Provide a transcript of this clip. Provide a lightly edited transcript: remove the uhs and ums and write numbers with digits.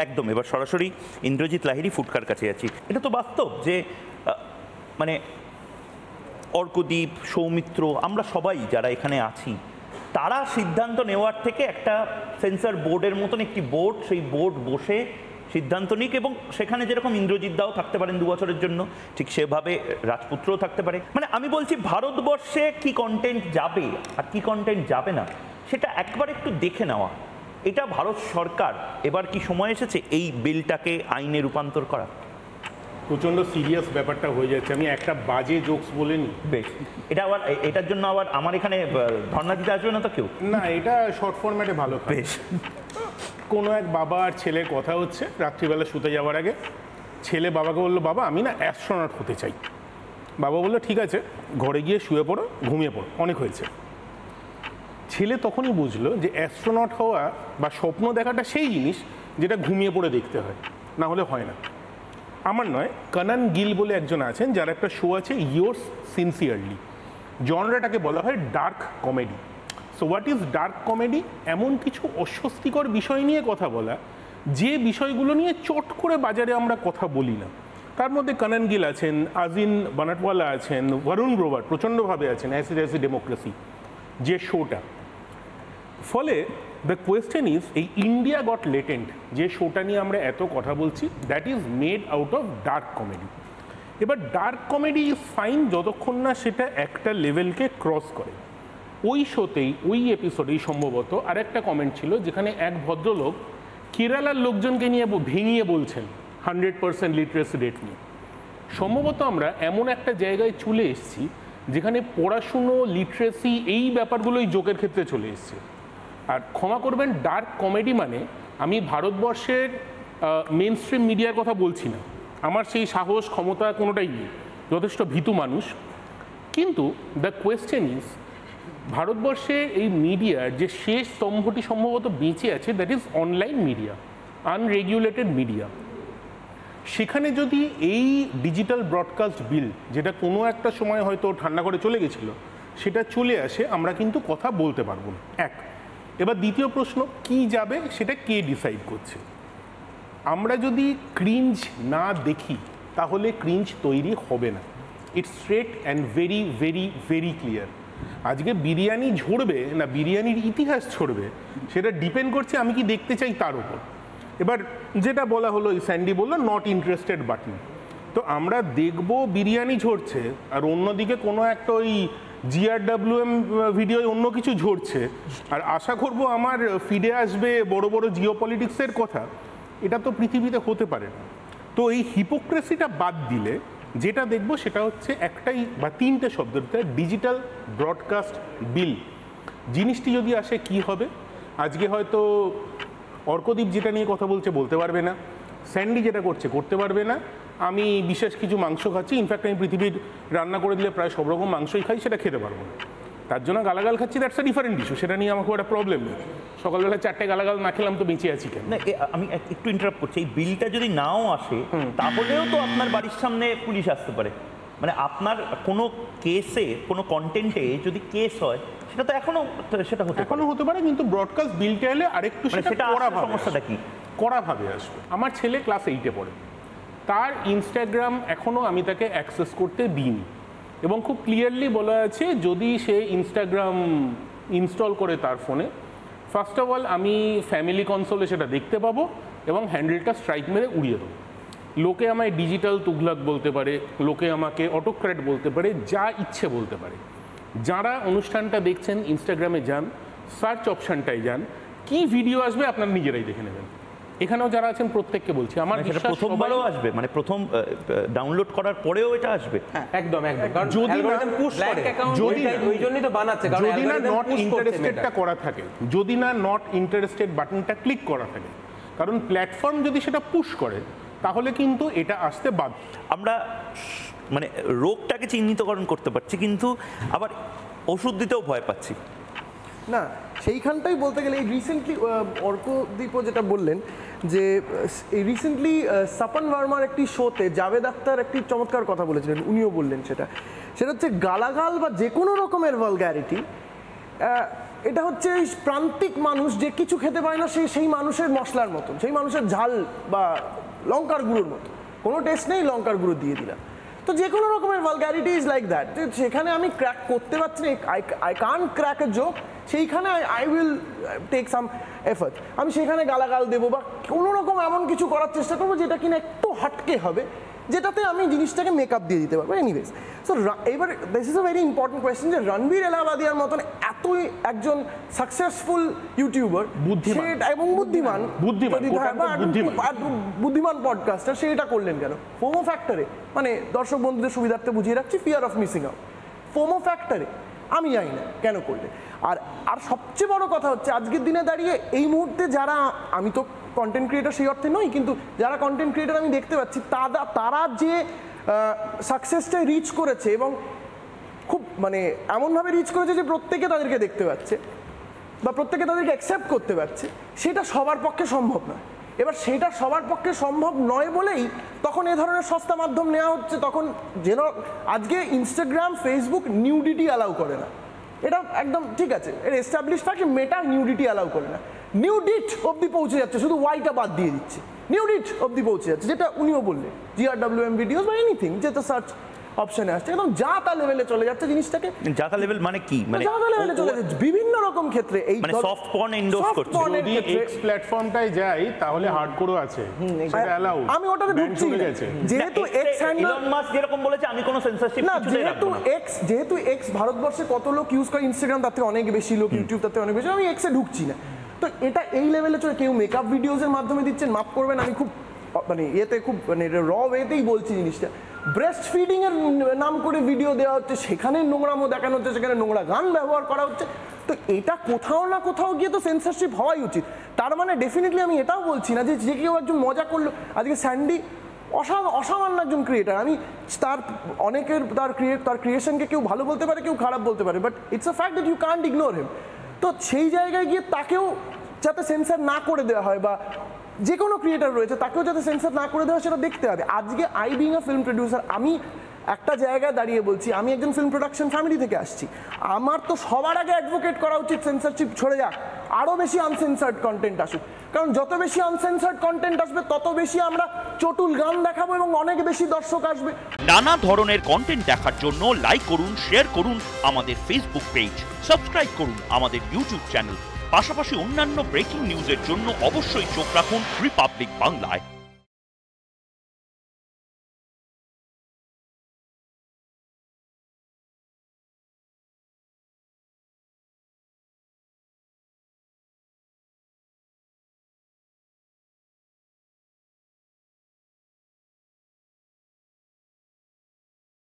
একদম এবার সরাসরি ইন্দ্রজিৎ লাহিড়ী ফুটকার কাছে যাচ্ছি। এটা তো বাস্তব যে মানে অর্কদীপ, সৌমিত্র, আমরা সবাই যারা এখানে আছি তারা সিদ্ধান্ত নেওয়ার থেকে একটা সেন্সর বোর্ডের মতন একটি বোর্ড, সেই বোর্ড বসে সিদ্ধান্ত নিক, এবং সেখানে যেরকম ইন্দ্রজিৎ দাও থাকতে পারেন 2 বছরের জন্য, ঠিক সেভাবে রাজপুত্রও থাকতে পারে। মানে আমি বলছি ভারতবর্ষে কি কন্টেন্ট যাবে আর কি কন্টেন্ট যাবে না সেটা একবার একটু দেখে নেওয়া। এটা ভারত সরকার এবার কি সময় এসেছে এই বিলটাকে আইনে রূপান্তর করা? প্রচণ্ড সিরিয়াস ব্যাপারটা হয়ে যাচ্ছে। আমি একটা বাজে জোকস বলে নি। বেশ, এটা আবার এটার জন্য আবার আমার এখানে ধর্ণা দিতে আসবে না তো কেউ? না, এটা শর্ট ফরম্যাটে ভালো। বেশ, কোনো এক বাবা আর ছেলের কথা হচ্ছে রাত্রিবেলা শুতে যাওয়ার আগে। ছেলে বাবাকে বললো, বাবা আমি না অ্যাস্ট্রোনট হতে চাই। বাবা বললো ঠিক আছে, ঘরে গিয়ে শুয়ে পড়ো, ঘুমিয়ে পড়ো, অনেক হয়েছে। ছেলে তখনই বুঝলো যে অ্যাস্ট্রোনট হওয়া বা স্বপ্ন দেখাটা সেই জিনিস যেটা ঘুমিয়ে পড়ে দেখতে হয়, না হলে হয় না। আমার নয়, কানান গিল বলে একজন আছেন যার একটা শো আছে ইয়োর্স সিনসিয়ারলি। জনরাটাকে বলা হয় dark comedy. So what is dark comedy? এমন কিছু অস্বস্তিকর বিষয় নিয়ে কথা বলা যে বিষয়গুলো নিয়ে চট করে বাজারে আমরা কথা বলি না। তার মধ্যে কানান গিল আছেন, আজিন বানাটওয়ালা আছেন, বরুণ গ্রোভার প্রচণ্ডভাবে আছেন, অ্যাসি ডেমোক্রেসি যে শোটা। ফলে দ্য কোয়েশ্চেন ইজ, এই ইন্ডিয়া গট লেটেন্ট যে শোটা নিয়ে আমরা এত কথা বলছি, that is made out of dark comedy. এবার ডার্ক কমেডি ইজ ফাইন যতক্ষণ না সেটা একটা লেভেলকে ক্রস করে। ওই শোতেই, ওই এপিসোডেই সম্ভবত আরেকটা কমেন্ট ছিল যেখানে এক ভদ্রলোক কেরালার লোকজনকে নিয়ে ভেঙিয়ে বলছেন 100% লিটারেসি রেট নিয়ে। সম্ভবত আমরা এমন একটা জায়গায় চলে এসেছি যেখানে পড়াশুনো, লিটারেসি, এই ব্যাপারগুলোই জোকের ক্ষেত্রে চলে এসছে। আর ক্ষমা করবেন, ডার্ক কমেডি মানে আমি ভারতবর্ষের মেন স্ট্রিম মিডিয়ার কথা বলছি না, আমার সেই সাহস ক্ষমতা কোনোটাই নেই, যথেষ্ট ভীতু মানুষ। কিন্তু দ্য কোয়েশ্চেন ইজ, ভারতবর্ষে এই মিডিয়ার যে শেষ স্তম্ভটি সম্ভবত বেঁচে আছে, that is online media, unregulated media. সেখানে যদি এই ডিজিটাল ব্রডকাস্ট বিল, যেটা কোনো একটা সময় হয়তো ঠান্ডা করে চলে গেছিলো, সেটা চলে আসে, আমরা কিন্তু কথা বলতে পারবো না। এক। এবার দ্বিতীয় প্রশ্ন, কি যাবে সেটা কে ডিসাইড করছে? আমরা যদি ক্রিঞ্জ না দেখি তাহলে ক্রিঞ্জ তৈরি হবে না। It's straight and very very very clear. আজকে বিরিয়ানি ঝরবে না বিরিয়ানির ইতিহাস ছড়বে সেটা ডিপেন্ড করছে আমি কি দেখতে চাই তার উপর। এবার যেটা বলা হলো, স্যান্ডি বললো নট ইন্টারেস্টেড বাটন, তো আমরা দেখব বিরিয়ানি ঝরছে আর অন্যদিকে কোনো একটা ওই GRWM ভিডিও অন্য কিছু ঝরছে, আর আশা করব আমার ফিডে আসবে বড় বড় জিওপলিটিক্সের কথা। এটা তো পৃথিবীতে হতে পারে না। তো এই হিপোক্রেসিটা বাদ দিলে যেটা দেখব সেটা হচ্ছে একটাই বা তিনটে শব্দ, ডিজিটাল ব্রডকাস্ট বিল। জিনিসটি যদি আসে কি হবে? আজকে হয়তো অর্কদীপ যেটা নিয়ে কথা বলছে বলতে পারবে না, স্যান্ডি যেটা করছে করতে পারবে না, আমি বিশেষ কিছু মাংস খাচ্ছি, ইনফ্যাক্ট আমি পৃথিবীর রান্না করে দিলে প্রায় সব রকম মাংসই খাই, সেটা খেতে পারবো না। তার জন্য গালাগাল খাচ্ছি, দ্যাটস আ ডিফারেন্ট ইস্যু, সেটা নিয়ে আমার খুব একটা প্রবলেম নেই। সকালবেলা 4টে গালাগাল না খেলাম তো বেঁচে আছি কেন? না, আমি একটু ইন্টারাপ্ট করছি। এই বিলটা যদি নাও আসে তাহলেও তো আপনার বাড়ির সামনে পুলিশ আসতে পারে। মানে আপনার কোনো কেসে, কোনো কন্টেন্টে যদি কেস হয় সেটা তো এখনো হতে পারে, কিন্তু ব্রডকাস্ট বিলটা এলে আরেকটু সেটা সমস্যাটা কি কড়াভাবে আসবে। আমার ছেলে ক্লাস 8-এ পড়ে, তার ইনস্টাগ্রাম এখনও আমি তাকে অ্যাক্সেস করতে দিইনি, এবং খুব ক্লিয়ারলি বলা আছে যদি সে ইনস্টাগ্রাম ইনস্টল করে তার ফোনে, ফার্স্ট অফ অল আমি ফ্যামিলি কনসোলে সেটা দেখতে পাবো এবং হ্যান্ডেলটা স্ট্রাইক মেরে উড়িয়ে দেবো। লোকে আমায় ডিজিটাল তুগলাক বলতে পারে, লোকে আমাকে অটোক্র্যাট বলতে পারে, যা ইচ্ছে বলতে পারে। যারা অনুষ্ঠানটা দেখছেন ইনস্টাগ্রামে যান, সার্চ অপশানটায় যান, কি ভিডিও আসবে আপনারা নিজেরাই দেখে নেবেন। এখানেও যারা আছেন প্রত্যেককে বলছি, আমার প্রথমবারও আসবে, মানে প্রথম ডাউনলোড করার পরেও এটা আসবে। একদম একদম, কারণ যদি না পুশ করে, ওই জন্যই তো বানাচ্ছে, কারণ যদি না নট ইন্টারেস্টেডটা করা থাকে, যদি না নট ইন্টারেস্টেড বাটনটা ক্লিক করা থাকে, কারণ প্ল্যাটফর্ম যদি সেটা পুশ করে তাহলে কিন্তু এটা আসতে বাধ্য। আমরা মানে রোগটাকে চিহ্নিতকরণ করতে পারছি, কিন্তু আবার ওষুধ দিতেও ভয় পাচ্ছি না। সেইখানটাই বলতে গেলে এই রিসেন্টলি অর্কদীপও যেটা বললেন যে এই রিসেন্টলি সাপন ভার্মার একটি শোতে জাভেদ আখতার একটি চমৎকার কথা বলেছিলেন, উনিও বললেন সেটা হচ্ছে গালাগাল বা যে কোনো রকমের ভালগ্যারিটি এটা হচ্ছে এই প্রান্তিক মানুষ যে কিছু খেতে পারে না, সেই মানুষের মশলার মতন, সেই মানুষের ঝাল বা লঙ্কার গুঁড়োর মতো, কোনো টেস্ট নেই, লঙ্কার গুঁড়ো দিয়ে দিলাম। তো যে কোনো রকমের ভালগ্যারিটি ইজ লাইক দ্যাট, সেখানে আমি ক্র্যাক করতে পারছি না, I can't crack a joke, সেইখানে I will take some effort, আমি সেখানে গালাগাল দেবো বা কোনো রকম এমন কিছু করার চেষ্টা করবো যেটা কিনা একটু হটকে হবে, যেটাতে আমি জিনিসটাকে মেকআপ দিয়ে দিতে পারবো। এনিওয়েজ, সো এবার this is a very important question যে রণবীর এলাহাবাদিয়ার মতন এতই একজন সাকসেসফুল ইউটিউবার এবং বুদ্ধিমান পডকাস্টার, সে এটা করলেন কেন? ফোমো ফ্যাক্টরে, মানে দর্শক বন্ধুদের সুবিধার্থে বুঝিয়ে রাখছি, fear of missing out. FOMO ফ্যাক্টরে আমি জানি না কেন করলে। আর সবচেয়ে বড় কথা হচ্ছে আজকের দিনে দাঁড়িয়ে এই মুহূর্তে যারা, আমি তো কন্টেন্ট ক্রিয়েটার সেই অর্থে নই, কিন্তু যারা কন্টেন্ট ক্রিয়েটার আমি দেখতে পাচ্ছি তারা যে সাকসেসটা রিচ করেছে এবং খুব মানে এমনভাবে রিচ করেছে যে প্রত্যেকে তাদেরকে দেখতে পাচ্ছে বা প্রত্যেকে তাদেরকে অ্যাকসেপ্ট করতে পারছে, সেটা সবার পক্ষে সম্ভব নয়। এবার সেটা সবার পক্ষে সম্ভব নয় বলেই তখন এ ধরনের সস্তা মাধ্যম নেওয়া হচ্ছে। তখন যেন আজকে ইনস্টাগ্রাম, ফেসবুক নিউডিটি অ্যালাউ করে না, এটা একদম ঠিক আছে, এটা এস্টাবলিশ ফ্যাক্ট। মেটা নিউডিটি অ্যালাউ করে না, নিউডিট অবধি পৌঁছে যাচ্ছে, শুধু ওয়াইটা বাদ দিয়ে দিচ্ছে, নিউডিট অবধি পৌঁছে যাচ্ছে, যেটা উনিও বললেন, GRWM ভিডিওস বা এনিথিং যেটা সার্চ অপশনে আসছে, একদম যা তা লেভেলে চলে যাচ্ছে জিনিসটাকে। যা তা লেভেল মানে কি? মানে যা তা লেভেলে চলে যাচ্ছে বিভিন্ন রকম ক্ষেত্রে, এই মানে সফট পর্ন এন্ডোর্স করছে। যদি এক্স প্ল্যাটফর্মটায় যাই তাহলে হার্ডকোরও আছে, সেটা অ্যালাউ, আমি ওটাতে ঢুকছি না, যেহেতু এক্স হ্যান্ডেল ইলন মাস্ক যেরকম বলেছে আমি কোনো সেন্সরশিপ না, কিছু দেই না। যেহেতু এক্স ভারতবর্ষে কত লোক ইউজ করে ইনস্টাগ্রাম, তার থেকে অনেক বেশি লোক ইউটিউব, তার থেকে অনেক বেশি, আমি এক্সে ঢুকছি না। তো এটা এই লেভেলে চলে, কেউ মেকআপ ভিডিওসের মাধ্যমে দিচ্ছেন, মাফ করবেন, আমি খুব মানে এতে খুব মানে র ওয়েতেই বলছি জিনিসটা, ব্রেস্ট ফিডিং এর নাম করে ভিডিও দেওয়া হচ্ছে, সেখানে নোংরামো দেখানো হচ্ছে, সেখানে নোংরা গান ব্যবহার করা হচ্ছে। তো এটা কোথাও না কোথাও গিয়ে তো সেন্সরশিপ হওয়াই উচিত। তার মানে ডেফিনেটলি আমি এটাও বলছি না যে কেউ একজন মজা করলো। আজকে স্যান্ডি অসামান্য একজন ক্রিয়েটার, আমি অনেকের তার ক্রিয়েশনকে কেউ ভালো বলতে পারে, কেউ খারাপ বলতে পারে, but it's a fact that you can't ignore him. তো সেই জায়গায় গিয়ে তাকেও যাতে সেন্সার না করে দেওয়া হয়, বা যে কোনো ক্রিয়েটার রয়েছে তাকেও যাতে সেন্সার না করে দেওয়া, সেটা দেখতে হবে। আজকে I being a film producer, আমি একটা জায়গায় দাঁড়িয়ে বলছি, আমি একজন ফিল্ম প্রোডাকশন ফ্যামিলি থেকে আসছি, আমার তো সবার আগে অ্যাডভোকেট করা উচিত সেন্সরশিপ ছড়ে যাক, আরও বেশি আনসেন্সার্ড কন্টেন্ট আসুক। কারণ যত বেশি আনসেন্সার্ড কন্টেন্ট আসবে তত বেশি আমরা চটুল গান দেখাবো এবং অনেক বেশি দর্শক আসবে। নানা ধরনের কন্টেন্ট দেখার জন্য লাইক করুন, শেয়ার করুন আমাদের ফেসবুক পেজ, সাবস্ক্রাইব করুন আমাদের ইউটিউব চ্যানেল। পাশাপাশি অন্যান্য ব্রেকিং নিউজের জন্য অবশ্যই চোখ রাখুন রিপাবলিক বাংলায়।